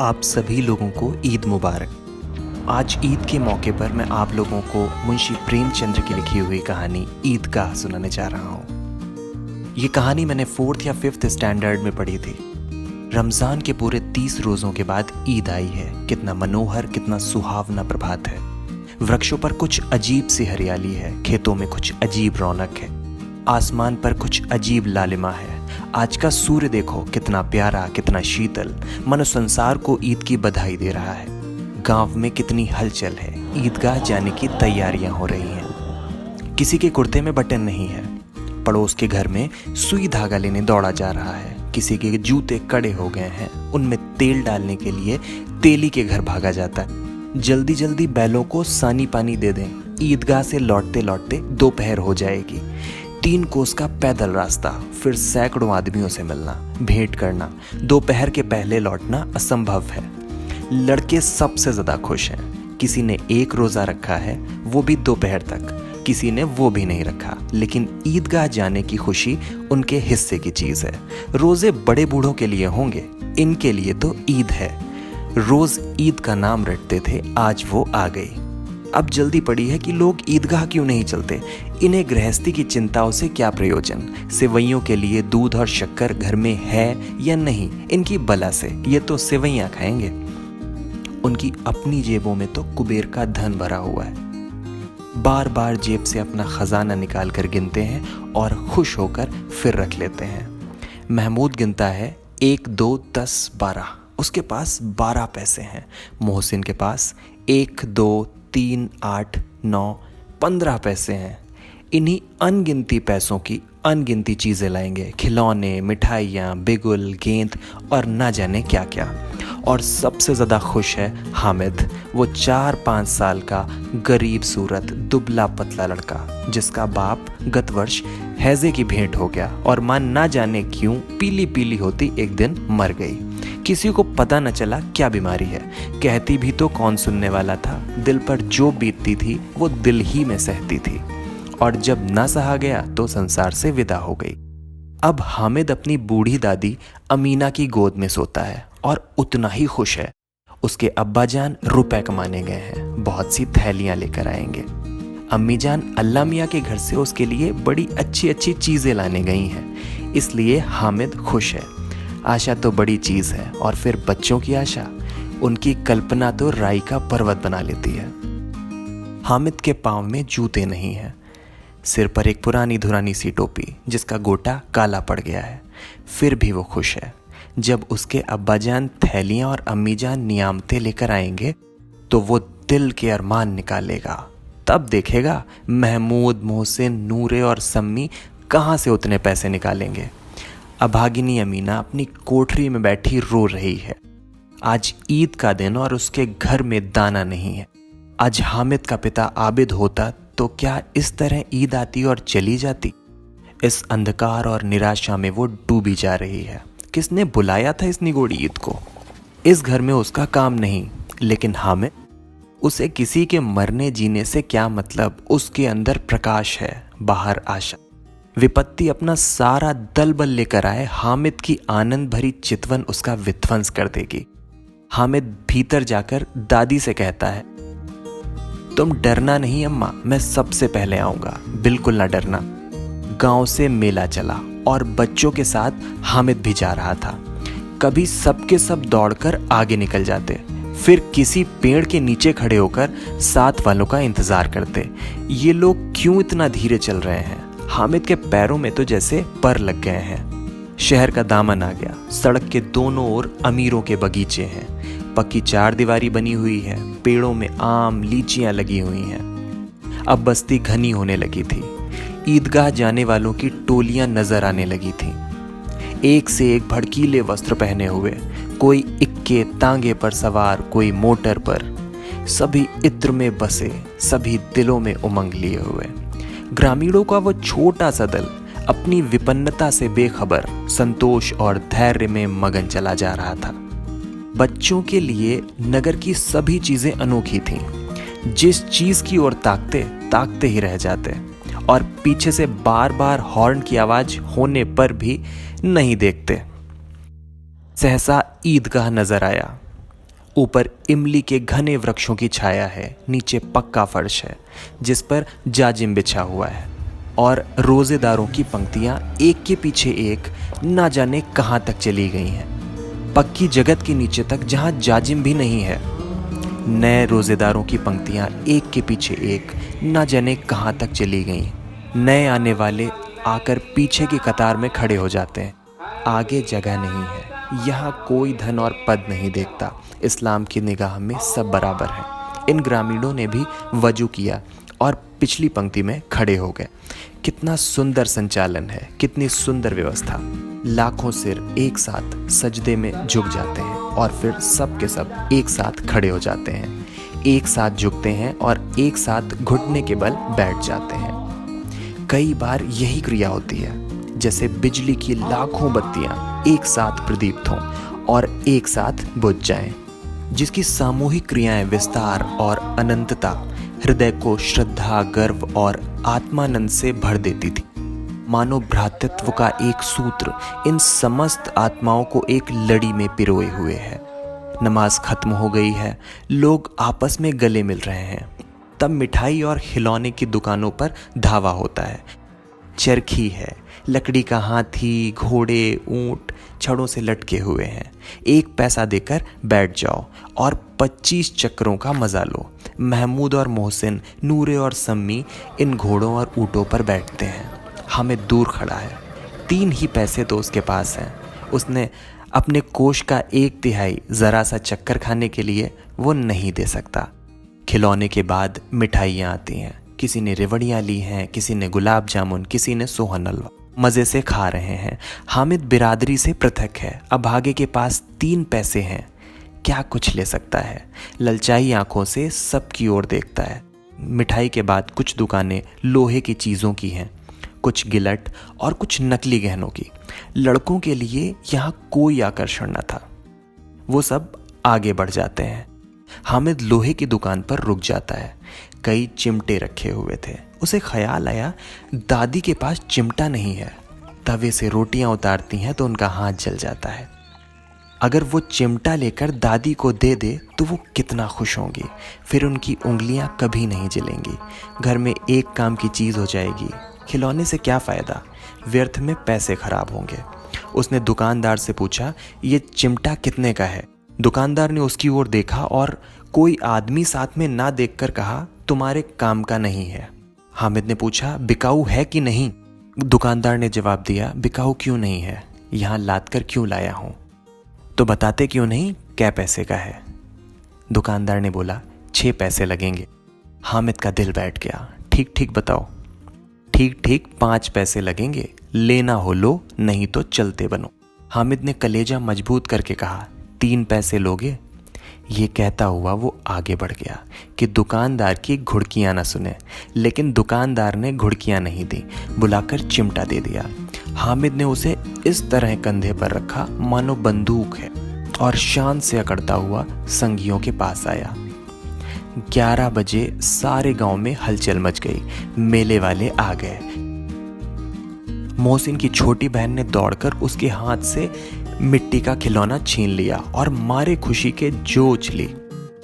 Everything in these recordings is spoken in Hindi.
आप सभी लोगों को ईद मुबारक। आज ईद के मौके पर मैं आप लोगों को मुंशी प्रेमचंद्र की लिखी हुई कहानी ईदगाह सुनाने जा रहा हूँ। ये कहानी मैंने 4th या 5th स्टैंडर्ड में पढ़ी थी। रमज़ान के पूरे 30 रोज़ों के बाद ईद आई है। कितना मनोहर, कितना सुहावना प्रभात है। वृक्षों पर कुछ अजीब सी हरियाली है, खेतों में कुछ अजीब रौनक है, आसमान पर कुछ अजीब लालिमा है। आज का सूर्य देखो, कितना प्यारा, कितना शीतल, मानो संसार को ईद की बधाई दे रहा है। गांव में कितनी हलचल है, ईदगाह जाने की तैयारियां हो रही हैं। किसी के कुर्ते में बटन नहीं है, पड़ोस के घर में सुई धागा लेने दौड़ा जा रहा है। किसी के जूते कड़े हो गए हैं, उनमें तेल डालने के लिए तेली के घर भागा जाता है। जल्दी जल्दी बैलों को सानी पानी दे दें, ईदगाह से लौटते लौटते दोपहर हो जाएगी। 3 कोस का पैदल रास्ता, फिर सैकड़ों आदमियों से मिलना, भेंट करना, दोपहर के पहले लौटना असंभव है। लड़के सबसे ज्यादा खुश हैं। किसी ने 1 रोजा रखा है, वो भी दोपहर तक, किसी ने वो भी नहीं रखा, लेकिन ईदगाह जाने की खुशी उनके हिस्से की चीज है। रोजे बड़े बूढ़ों के लिए होंगे, इनके लिए तो ईद है। रोज ईद का नाम रटते थे, आज वो आ गई। अब जल्दी पड़ी है कि लोग ईदगाह क्यों नहीं चलते। इन्हें गृहस्थी की चिंताओं से क्या प्रयोजन। सेवैयों के लिए दूध और शक्कर घर में है या नहीं, इनकी बला से, ये तो सेवैयां खाएंगे। उनकी अपनी जेबों में तो कुबेर का धन भरा हुआ है। बार बार जेब से अपना खजाना निकाल कर गिनते हैं और खुश होकर फिर रख लेते हैं। महमूद गिनता है 1, 2, 10, 12। उसके पास 12 पैसे हैं। मोहसिन के पास 1, 2, 3, 8, 9, 15 पैसे हैं। इन्हीं अनगिनती पैसों की अनगिनती चीज़ें लाएंगे, खिलौने, मिठाइयाँ, बिगुल, गेंद और ना जाने क्या क्या। और सबसे ज़्यादा खुश है हामिद, वो 4-5 साल का गरीब सूरत दुबला पतला लड़का, जिसका बाप गत वर्ष हैजे की भेंट हो गया और मां ना जाने क्यों पीली पीली होती एक दिन मर गई। किसी को पता न चला क्या बीमारी है, कहती भी तो कौन सुनने वाला था। दिल पर जो बीतती थी वो दिल ही में सहती थी, और जब ना सहा गया तो संसार से विदा हो गई। अब हामिद अपनी बूढ़ी दादी अमीना की गोद में सोता है और उतना ही खुश है। उसके अब्बा जान रुपए कमाने गए हैं, बहुत सी थैलियां लेकर आएंगे। अम्मी जान अल्लाह मियाँ के घर से उसके लिए बड़ी अच्छी अच्छी चीजें लाने गई हैं, इसलिए हामिद खुश है। आशा तो बड़ी चीज है, और फिर बच्चों की आशा, उनकी कल्पना तो राई का पर्वत बना लेती है। हामिद के पांव में जूते नहीं हैं, सिर पर एक पुरानी धुरानी सी टोपी जिसका गोटा काला पड़ गया है। फिर भी वो खुश है। जब उसके अब्बाजान थैलियां और अम्मीजान नियामतें लेकर आएंगे तो वो दिल के अरमान निकालेगा। तब देखेगा महमूद, मोहसिन, नूरे और सम्मी कहाँ से उतने पैसे निकालेंगे। अभागिनी अमीना अपनी कोठरी में बैठी रो रही है। आज ईद का दिन और उसके घर में दाना नहीं है। आज हामिद का पिता आबिद होता तो क्या इस तरह ईद आती और चली जाती। इस अंधकार और निराशा में वो डूबी जा रही है। किसने बुलाया था इस निगोड़ी ईद को। इस घर में उसका काम नहीं, लेकिन हामिद, उसे किसी के मरने जीने से क्या मतलब। उसके अंदर प्रकाश है, बाहर आशा। विपत्ति अपना सारा दल बल लेकर आए, हामिद की आनंद भरी चितवन उसका विध्वंस कर देगी। हामिद भीतर जाकर दादी से कहता है, तुम डरना नहीं अम्मा, मैं सबसे पहले आऊंगा, बिल्कुल ना डरना। गांव से मेला चला और बच्चों के साथ हामिद भी जा रहा था। कभी सबके सब दौड़कर आगे निकल जाते, फिर किसी पेड़ के नीचे खड़े होकर साथ वालों का इंतजार करते। ये लोग क्यों इतना धीरे चल रहे हैं। हामिद के पैरों में तो जैसे पर लग गए हैं। शहर का दामन आ गया। सड़क के दोनों ओर अमीरों के बगीचे हैं। पक्की 4 दीवारी बनी हुई है। पेड़ों में आम, लीचियां लगी हुई हैं। अब बस्ती घनी होने लगी थी। ईदगाह जाने वालों की टोलियां नजर आने लगी थीं। एक से एक भड़कीले वस्त्र पहने हुए, कोई इक्के तांगे पर सवार, कोई मोटर पर। सभी इत्र में बसे, सभी दिलों में उमंग लिए हुए। ग्रामीणों का वो छोटा सा दल अपनी विपन्नता से बेखबर, संतोष और धैर्य में मगन चला जा रहा था। बच्चों के लिए नगर की सभी चीजें अनोखी थीं। जिस चीज की ओर ताकते ताकते ही रह जाते, और पीछे से बार बार हॉर्न की आवाज होने पर भी नहीं देखते। सहसा ईदगाह नजर आया। ऊपर इमली के घने वृक्षों की छाया है, नीचे पक्का फर्श है जिस पर जाजिम बिछा हुआ है और रोजेदारों की पंक्तियां एक के पीछे एक ना जाने कहां तक चली गई हैं, पक्की जगत के नीचे तक जहां जाजिम भी नहीं है। नए रोजेदारों की पंक्तियां एक के पीछे एक ना जाने कहां तक चली गई। नए आने वाले आकर पीछे की कतार में खड़े हो जाते हैं। आगे जगह नहीं है, यहाँ कोई धन और पद नहीं देखता। इस्लाम की निगाह में सब बराबर हैं। इन ग्रामीणों ने भी वजू किया और पिछली पंक्ति में खड़े हो गए। कितना सुंदर संचालन है, कितनी सुंदर व्यवस्था। लाखों सिर एक साथ सजदे में झुक जाते हैं और फिर सब के सब एक साथ खड़े हो जाते हैं, एक साथ झुकते हैं और एक साथ घुटने के बल बैठ जाते हैं। कई बार यही क्रिया होती है, जैसे बिजली की लाखों बत्तियां एक साथ प्रदीप्त हों और एक साथ बुझ जाएं, जिसकी सामूहिक क्रियाएं विस्तार और अनंतता हृदय को श्रद्धा, गर्व और आत्मानंद से भर देती थी। मानो भ्रातृत्व का एक सूत्र इन समस्त आत्माओं को एक लड़ी में पिरोए हुए है। नमाज खत्म हो गई है, लोग आपस में गले मिल रहे हैं। तब मिठाई और खिलौने की दुकानों पर धावा होता है। चरखी है, लकड़ी का हाथी, घोड़े, ऊंट छड़ों से लटके हुए हैं। 1 पैसा देकर बैठ जाओ और 25 चक्रों का मजा लो। महमूद और मोहसिन, नूरे और सम्मी इन घोड़ों और ऊँटों पर बैठते हैं। हामिद दूर खड़ा है, 3 ही पैसे तो उसके पास हैं। उसने अपने कोष का 1/3 ज़रा सा चक्कर खाने के लिए वो नहीं दे सकता। खिलौने के बाद मिठाइयाँ आती हैं। किसी ने रेवड़ियाँ ली हैं, किसी ने गुलाब जामुन, किसी ने सोहन हलवा। मज़े से खा रहे हैं। हामिद बिरादरी से पृथक है। अभागे के पास 3 पैसे हैं, क्या कुछ ले सकता है। ललचाई आंखों से सबकी ओर देखता है। मिठाई के बाद कुछ दुकानें लोहे की चीज़ों की हैं, कुछ गिलट और कुछ नकली गहनों की। लड़कों के लिए यहाँ कोई आकर्षण न था। वो सब आगे बढ़ जाते हैं। हामिद लोहे की दुकान पर रुक जाता है। कई चिमटे रखे हुए थे। उसे ख्याल आया, दादी के पास चिमटा नहीं है। तवे से रोटियां उतारती हैं तो उनका हाथ जल जाता है। अगर वो चिमटा लेकर दादी को दे दे तो वो कितना खुश होंगी। फिर उनकी उंगलियां कभी नहीं जलेंगी। घर में एक काम की चीज़ हो जाएगी। खिलौने से क्या फ़ायदा, व्यर्थ में पैसे खराब होंगे। उसने दुकानदार से पूछा, ये चिमटा कितने का है? दुकानदार ने उसकी ओर देखा और कोई आदमी साथ में ना देखकर कहा, तुम्हारे काम का नहीं है। हामिद ने पूछा, बिकाऊ है कि नहीं? दुकानदार ने जवाब दिया, बिकाऊ क्यों नहीं है, यहाँ लाद कर क्यों लाया हूँ। तो बताते क्यों नहीं क्या पैसे का है? दुकानदार ने बोला, 6 पैसे लगेंगे। हामिद का दिल बैठ गया। ठीक ठीक बताओ। ठीक ठीक 5 पैसे लगेंगे, लेना हो लो, नहीं तो चलते बनो। हामिद ने कलेजा मजबूत करके कहा, 3 पैसे लोगे? ये कहता हुआ वो आगे बढ़ गया कि दुकानदार की घुड़कियां ना सुने। लेकिन दुकानदार ने घुड़कियां नहीं दी, बुलाकर चिमटा दे दिया। हामिद ने उसे इस तरह कंधे पर रखा मानो बंदूक है और शान से अकड़ता हुआ संगियों के पास आया। 11 बजे सारे गांव में हलचल मच गई। मेले वाले आ गए। मोहसिन की छोटी बहन ने दौड़कर उसके हाथ से मिट्टी का खिलौना छीन लिया और मारे खुशी के जो उछली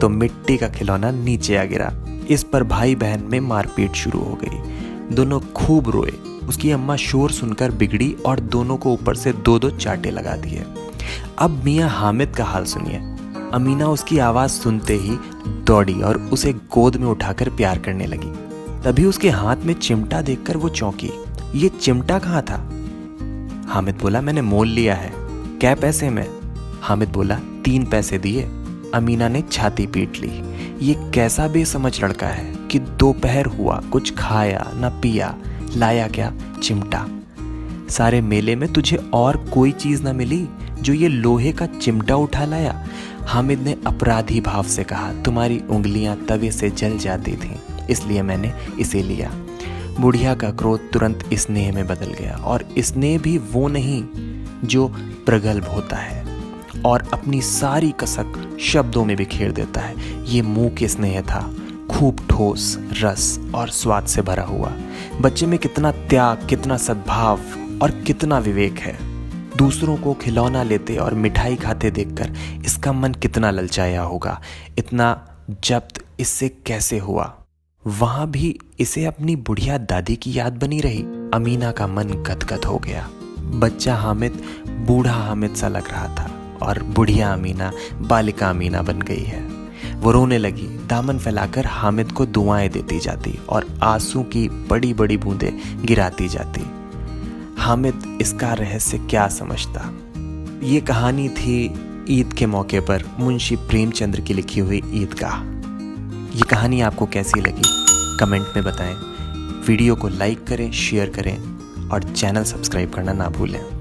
तो मिट्टी का खिलौना नीचे आ गिरा। इस पर भाई बहन में मारपीट शुरू हो गई। दोनों खूब रोए। उसकी अम्मा शोर सुनकर बिगड़ी और दोनों को ऊपर से 2-2 चांटे लगा दिए। अब मियाँ हामिद का हाल सुनिए। अमीना उसकी आवाज़ सुनते ही दौड़ी और उसे गोद में उठाकर प्यार करने लगी। तभी उसके हाथ में चिमटा देखकर वो चौंकी। ये चिमटा कहाँ था? हामिद बोला, मैंने मोल लिया है। क्या पैसे में? हामिद बोला, 3 पैसे दिए। अमीना ने छाती पीट ली। ये कैसा बेसमझ लड़का है कि दोपहर हुआ, कुछ खाया न पिया, लाया क्या? चिमटा। सारे मेले में तुझे और कोई चीज़ न मिली जो ये लोहे का चिमटा उठा लाया? हामिद ने अपराधी भाव से कहा, तुम्हारी उंगलियां तवे से जल जाती थीं, इसलिए मैंने इसे लिया। बुढ़िया का क्रोध तुरंत स्नेह में बदल गया और स्नेह भी वो नहीं जो प्रगल्भ होता है और अपनी सारी कसक शब्दों में बिखेर देता है। ये मुंह के स्नेह था, खूब ठोस, रस और स्वाद से भरा हुआ। बच्चे में कितना त्याग, कितना सद्भाव और कितना विवेक है। दूसरों को खिलौना लेते और मिठाई खाते देखकर इसका मन कितना ललचाया होगा। इतना जब्त इससे कैसे हुआ? वहां भी इसे अपनी बुढ़िया दादी की याद बनी रही। अमीना का मन गदगद हो गया। बच्चा हामिद बूढ़ा हामिद सा लग रहा था और बुढ़िया अमीना बालिका अमीना बन गई है। वो रोने लगी, दामन फैलाकर हामिद को दुआएं देती जाती और आंसू की बड़ी बड़ी बूंदें गिराती जाती। हामिद इसका रहस्य क्या समझता? ये कहानी थी ईद के मौके पर मुंशी प्रेमचंद्र की लिखी हुई ईदगाह। ये कहानी आपको कैसी लगी कमेंट में बताएं। वीडियो को लाइक करें, शेयर करें और चैनल सब्सक्राइब करना ना भूलें।